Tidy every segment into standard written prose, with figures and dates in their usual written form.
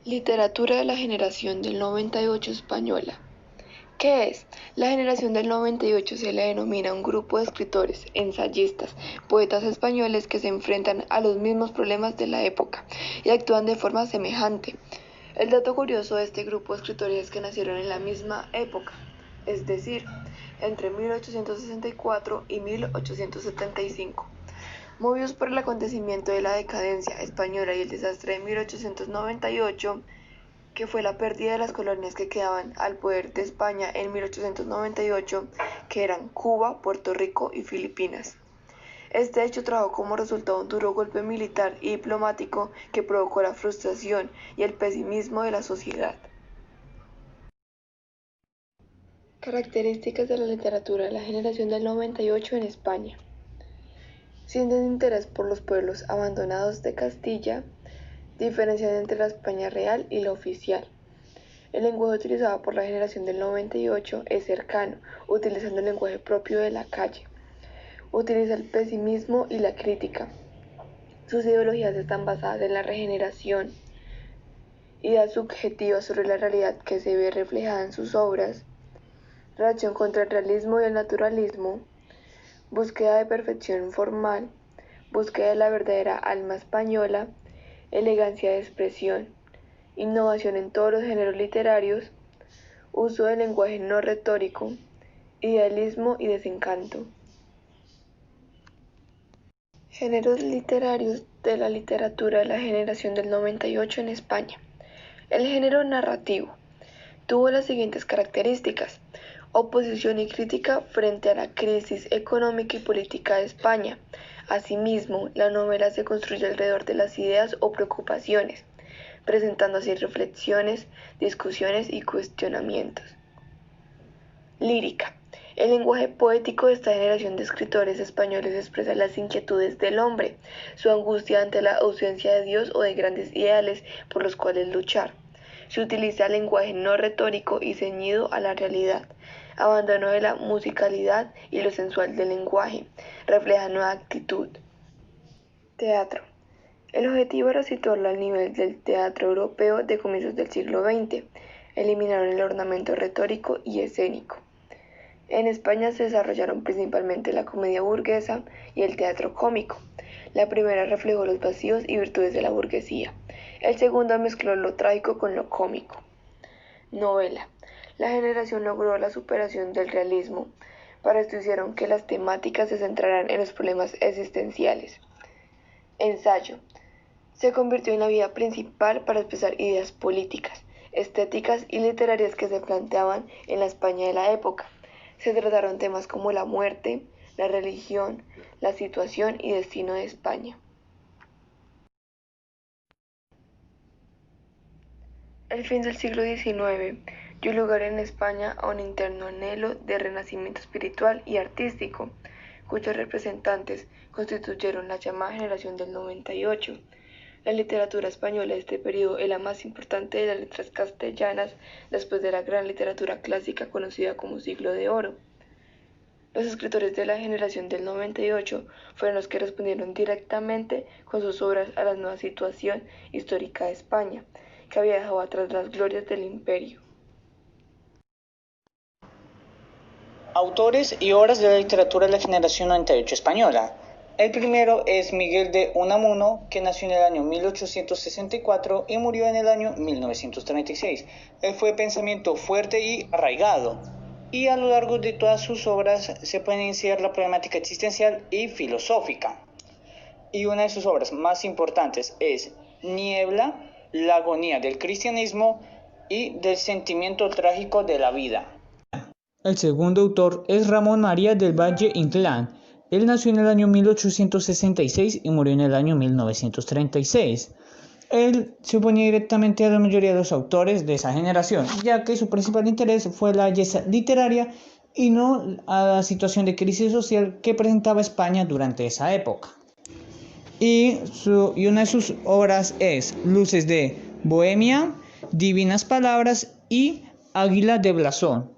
Literatura de la generación del 98 española. ¿Qué es? La generación del 98 se le denomina un grupo de escritores, ensayistas, poetas españoles que se enfrentan a los mismos problemas de la época y actúan de forma semejante. El dato curioso de este grupo de escritores es que nacieron en la misma época, es decir, entre 1864 y 1875. Movidos por el acontecimiento de la decadencia española y el desastre de 1898, que fue la pérdida de las colonias que quedaban al poder de España en 1898, que eran Cuba, Puerto Rico y Filipinas. Este hecho trajo como resultado un duro golpe militar y diplomático que provocó la frustración y el pesimismo de la sociedad. Características de la literatura de la generación del 98 en España. Sienten interés por los pueblos abandonados de Castilla, diferencian entre la España real y la oficial. El lenguaje utilizado por la generación del 98 es cercano, utilizando el lenguaje propio de la calle. Utiliza el pesimismo y la crítica. Sus ideologías están basadas en la regeneración, ideas subjetivas sobre la realidad que se ve reflejada en sus obras, reacción contra el realismo y el naturalismo, búsqueda de perfección formal, búsqueda de la verdadera alma española, elegancia de expresión, innovación en todos los géneros literarios, uso del lenguaje no retórico, idealismo y desencanto. Géneros literarios de la literatura de la generación del 98 en España. El género narrativo tuvo las siguientes características: oposición y crítica frente a la crisis económica y política de España. Asimismo, la novela se construye alrededor de las ideas o preocupaciones, presentando así reflexiones, discusiones y cuestionamientos. Lírica. El lenguaje poético de esta generación de escritores españoles expresa las inquietudes del hombre, su angustia ante la ausencia de Dios o de grandes ideales por los cuales luchar. Se utiliza el lenguaje no retórico y ceñido a la realidad, abandono de la musicalidad y lo sensual del lenguaje, refleja nueva actitud. Teatro. El objetivo era situarlo al nivel del teatro europeo de comienzos del siglo XX. Eliminaron el ornamento retórico y escénico. En España se desarrollaron principalmente la comedia burguesa y el teatro cómico. La primera reflejó los vacíos y virtudes de la burguesía. El segundo mezcló lo trágico con lo cómico. Novela. La generación logró la superación del realismo. Para esto hicieron que las temáticas se centraran en los problemas existenciales. Ensayo. Se convirtió en la vía principal para expresar ideas políticas, estéticas y literarias que se planteaban en la España de la época. Se trataron temas como la muerte, la religión, la situación y destino de España. El fin del siglo XIX dio lugar en España a un interno anhelo de renacimiento espiritual y artístico, cuyos representantes constituyeron la llamada generación del 98. La literatura española de este periodo es la más importante de las letras castellanas después de la gran literatura clásica conocida como Siglo de Oro. Los escritores de la generación del 98 fueron los que respondieron directamente con sus obras a la nueva situación histórica de España, que había dejado atrás las glorias del imperio. Autores y obras de la literatura de la generación 98 española. El primero es Miguel de Unamuno, que nació en el año 1864 y murió en el año 1936. Él fue de pensamiento fuerte y arraigado, y a lo largo de todas sus obras se puede iniciar la problemática existencial y filosófica. Y una de sus obras más importantes es Niebla, la agonía del cristianismo y del sentimiento trágico de la vida. El segundo autor es Ramón María del Valle Inclán. Él nació en el año 1866 y murió en el año 1936. Él se oponía directamente a la mayoría de los autores de esa generación, ya que su principal interés fue la belleza literaria y no a la situación de crisis social que presentaba España durante esa época. Y una de sus obras es Luces de Bohemia, Divinas Palabras y Águila de Blasón.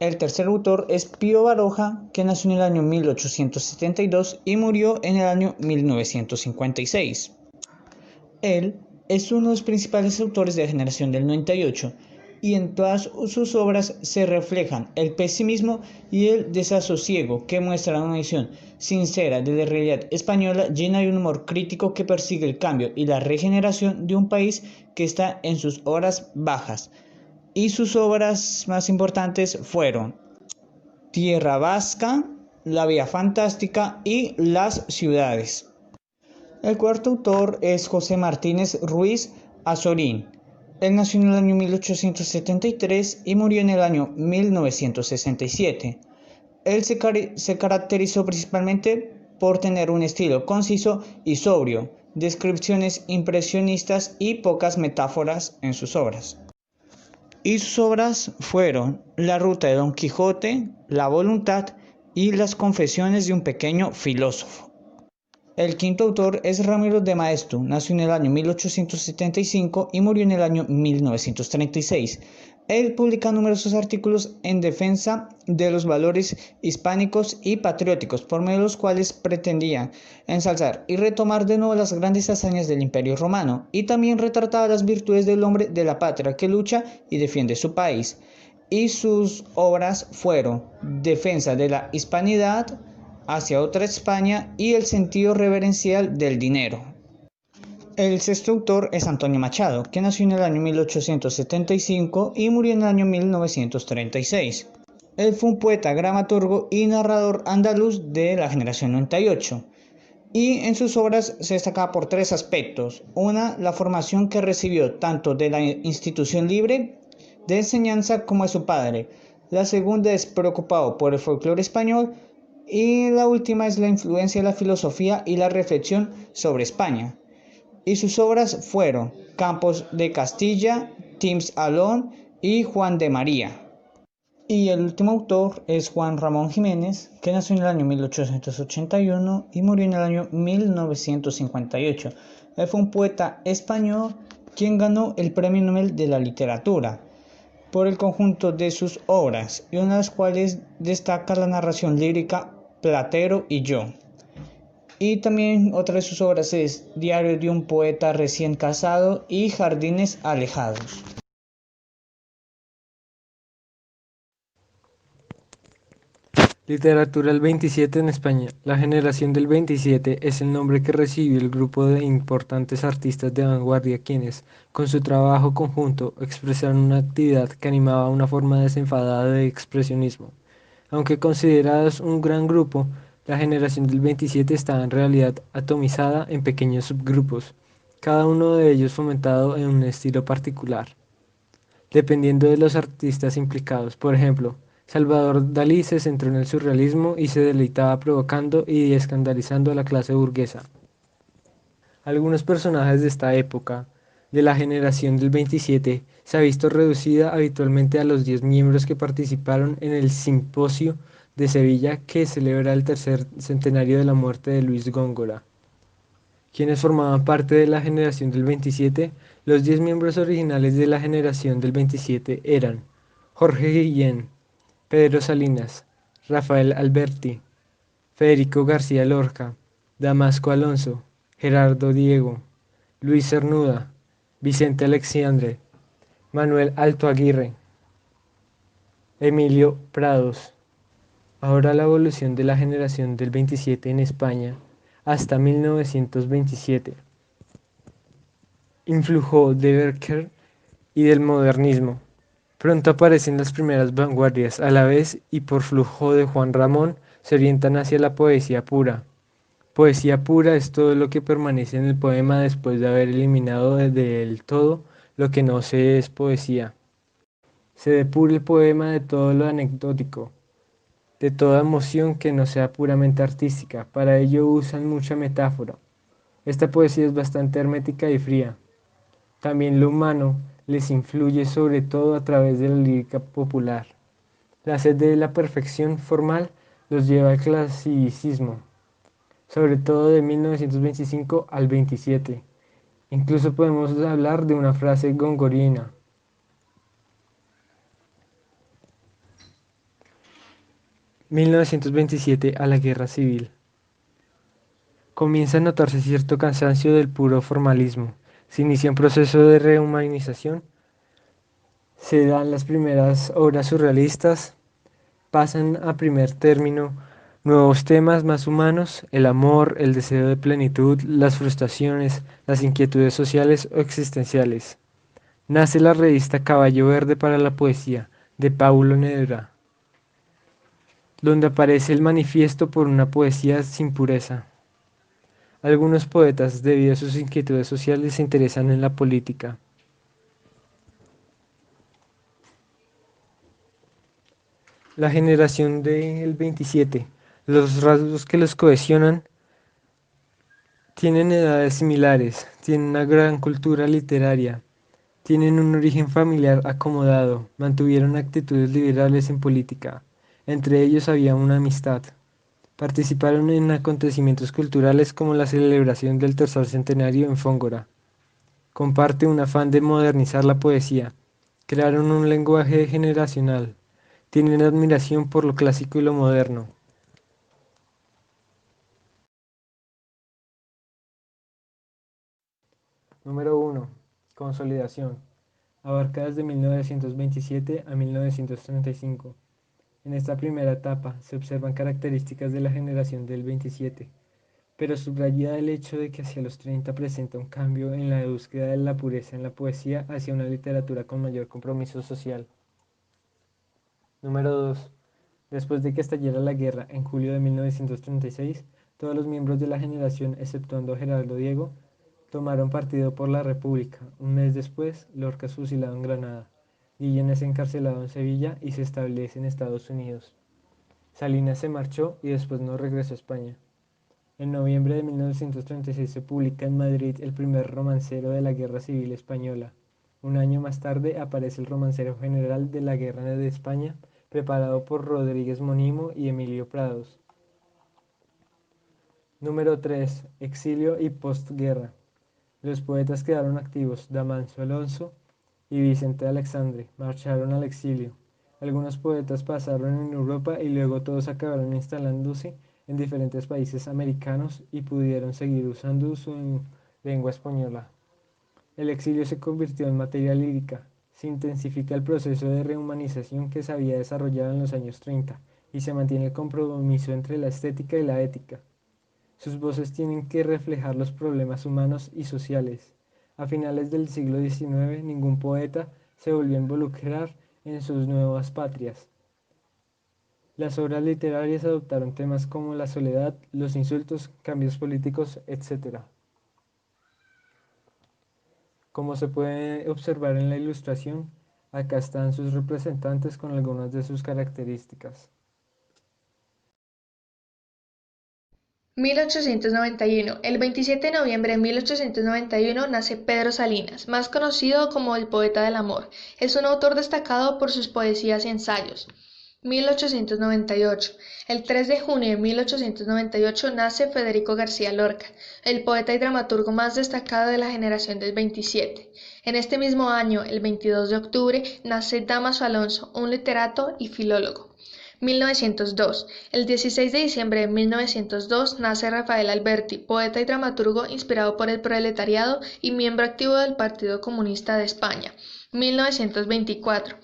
El tercer autor es Pío Baroja, que nació en el año 1872 y murió en el año 1956. Él Es uno de los principales autores de la generación del 98 y en todas sus obras se reflejan el pesimismo y el desasosiego que muestra una visión sincera de la realidad española, llena de un humor crítico que persigue el cambio y la regeneración de un país que está en sus horas bajas. Y sus obras más importantes fueron Tierra Vasca, La Vía Fantástica y Las Ciudades. El cuarto autor es José Martínez Ruiz Azorín. Él nació en el año 1873 y murió en el año 1967. Él se caracterizó principalmente por tener un estilo conciso y sobrio, descripciones impresionistas y pocas metáforas en sus obras. Y sus obras fueron La Ruta de Don Quijote, La Voluntad y Las Confesiones de un pequeño filósofo. El quinto autor es Ramiro de Maeztu, nació en el año 1875 y murió en el año 1936. Él publica numerosos artículos en defensa de los valores hispánicos y patrióticos, por medio de los cuales pretendía ensalzar y retomar de nuevo las grandes hazañas del Imperio Romano, y también retrataba las virtudes del hombre de la patria que lucha y defiende su país. Y sus obras fueron Defensa de la Hispanidad, Hacia otra España y El sentido reverencial del dinero. El sexto autor es Antonio Machado, que nació en el año 1875 y murió en el año 1936. Él fue un poeta, dramaturgo y narrador andaluz de la generación 98. Y en sus obras se destacaba por tres aspectos. Una, la formación que recibió tanto de la institución libre de enseñanza como de su padre. La segunda es preocupado por el folclore español. Y la última es la influencia de la filosofía y la reflexión sobre España. Y sus obras fueron Campos de Castilla, Temps Alone y Juan de María. Y el último autor es Juan Ramón Jiménez, que nació en el año 1881 y murió en el año 1958. Él fue un poeta español quien ganó el Premio Nobel de la Literatura por el conjunto de sus obras, y una de las cuales destaca la narración lírica Platero y yo. Y también otra de sus obras es Diario de un poeta recién casado y Jardines alejados. Literatura del 27 en España. La generación del 27 es el nombre que recibió el grupo de importantes artistas de vanguardia quienes, con su trabajo conjunto, expresaron una actividad que animaba una forma desenfadada de expresionismo. Aunque considerados un gran grupo, la generación del 27 está en realidad atomizada en pequeños subgrupos, cada uno de ellos fomentado en un estilo particular, dependiendo de los artistas implicados. Por ejemplo, Salvador Dalí se centró en el surrealismo y se deleitaba provocando y escandalizando a la clase burguesa. Algunos personajes de esta época, de la generación del 27, se ha visto reducida habitualmente a los 10 miembros que participaron en el Simposio de Sevilla que celebra el tercer centenario de la muerte de Luis Góngora. Quienes formaban parte de la generación del 27, los 10 miembros originales de la generación del 27 eran Jorge Guillén, Pedro Salinas, Rafael Alberti, Federico García Lorca, Damasco Alonso, Gerardo Diego, Luis Cernuda, Vicente Alexandre, Manuel Alto Aguirre, Emilio Prados. Ahora la evolución de la generación del 27 en España hasta 1927. Influjo de Becker y del modernismo. Pronto aparecen las primeras vanguardias a la vez y por flujo de Juan Ramón se orientan hacia la poesía pura. Poesía pura es todo lo que permanece en el poema después de haber eliminado del todo lo que no se es poesía. Se depura el poema de todo lo anecdótico, de toda emoción que no sea puramente artística. Para ello usan mucha metáfora. Esta poesía es bastante hermética y fría. También lo humano les influye sobre todo a través de la lírica popular. La sed de la perfección formal los lleva al clasicismo, sobre todo de 1925 al 27. Incluso podemos hablar de una frase gongoriana. (1927) a la Guerra Civil. Comienza a notarse cierto cansancio del puro formalismo. Se inicia un proceso de rehumanización, se dan las primeras obras surrealistas, pasan a primer término nuevos temas más humanos, el amor, el deseo de plenitud, las frustraciones, las inquietudes sociales o existenciales. Nace la revista Caballo Verde para la Poesía, de Paulo Neruda, donde aparece el manifiesto por una poesía sin pureza. Algunos poetas, debido a sus inquietudes sociales, se interesan en la política. La generación del 27. Los rasgos que los cohesionan: tienen edades similares, tienen una gran cultura literaria, tienen un origen familiar acomodado, mantuvieron actitudes liberales en política. Entre ellos había una amistad. Participaron en acontecimientos culturales como la celebración del tercer centenario en Fóngora. Comparte un afán de modernizar la poesía. Crearon un lenguaje generacional. Tienen admiración por lo clásico y lo moderno. Número 1. Consolidación. Abarca desde 1927 a 1935. En esta primera etapa se observan características de la generación del 27, pero subraya el hecho de que hacia los 30 presenta un cambio en la búsqueda de la pureza en la poesía hacia una literatura con mayor compromiso social. Número 2. Después de que estallara la guerra en julio de 1936, todos los miembros de la generación, exceptuando Gerardo Diego, tomaron partido por la República. Un mes después, Lorca es fusilado en Granada, Guillén es encarcelado en Sevilla y se establece en Estados Unidos. Salinas se marchó y después no regresó a España. En noviembre de 1936 se publica en Madrid el primer romancero de la Guerra Civil Española. Un año más tarde aparece el Romancero General de la Guerra de España, preparado por Rodríguez Monimo y Emilio Prados. Número 3. Exilio y postguerra. Los poetas quedaron activos. Damancio Alonso y Vicente Alexandre marcharon al exilio. Algunos poetas pasaron en Europa y luego todos acabaron instalándose en diferentes países americanos y pudieron seguir usando su lengua española. El exilio se convirtió en materia lírica. Se intensifica el proceso de rehumanización que se había desarrollado en los años 30 y se mantiene el compromiso entre la estética y la ética. Sus voces tienen que reflejar los problemas humanos y sociales. A finales del siglo XIX, ningún poeta se volvió a involucrar en sus nuevas patrias. Las obras literarias adoptaron temas como la soledad, los insultos, cambios políticos, etc. Como se puede observar en la ilustración, acá están sus representantes con algunas de sus características. 1891. El 27 de noviembre de 1891 nace Pedro Salinas, más conocido como el poeta del amor. Es un autor destacado por sus poesías y ensayos. 1898. El 3 de junio de 1898 nace Federico García Lorca, el poeta y dramaturgo más destacado de la generación del 27. En este mismo año, el 22 de octubre, nace Dámaso Alonso, un literato y filólogo. 1902. El 16 de diciembre de 1902 nace Rafael Alberti, poeta y dramaturgo inspirado por el proletariado y miembro activo del Partido Comunista de España. 1924.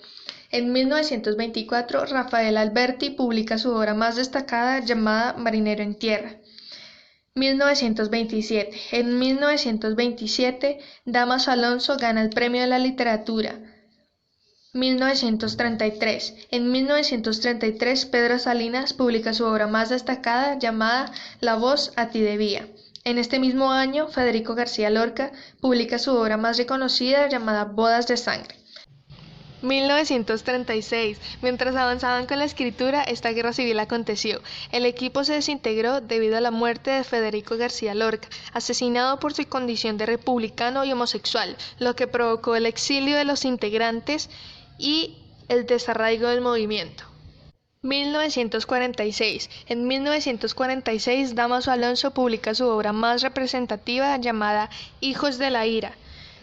En 1924, Rafael Alberti publica su obra más destacada llamada Marinero en Tierra. 1927. En 1927, Dámaso Alonso gana el Premio de la Literatura. 1933. En 1933, Pedro Salinas publica su obra más destacada llamada La voz a ti debía. En este mismo año, Federico García Lorca publica su obra más reconocida llamada Bodas de Sangre. 1936. Mientras avanzaban con la escritura, esta guerra civil aconteció. El equipo se desintegró debido a la muerte de Federico García Lorca, asesinado por su condición de republicano y homosexual, lo que provocó el exilio de los integrantes y el desarraigo del movimiento. 1946. En 1946, Dámaso Alonso publica su obra más representativa llamada Hijos de la Ira.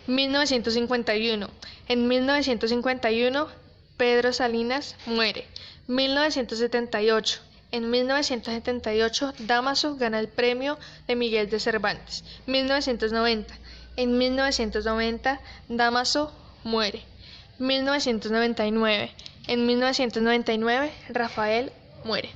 1951. En 1951, Pedro Salinas muere. 1978. En 1978, Dámaso gana el premio de Miguel de Cervantes. 1990. En 1990, Dámaso muere. 1999. En 1999, Rafael muere.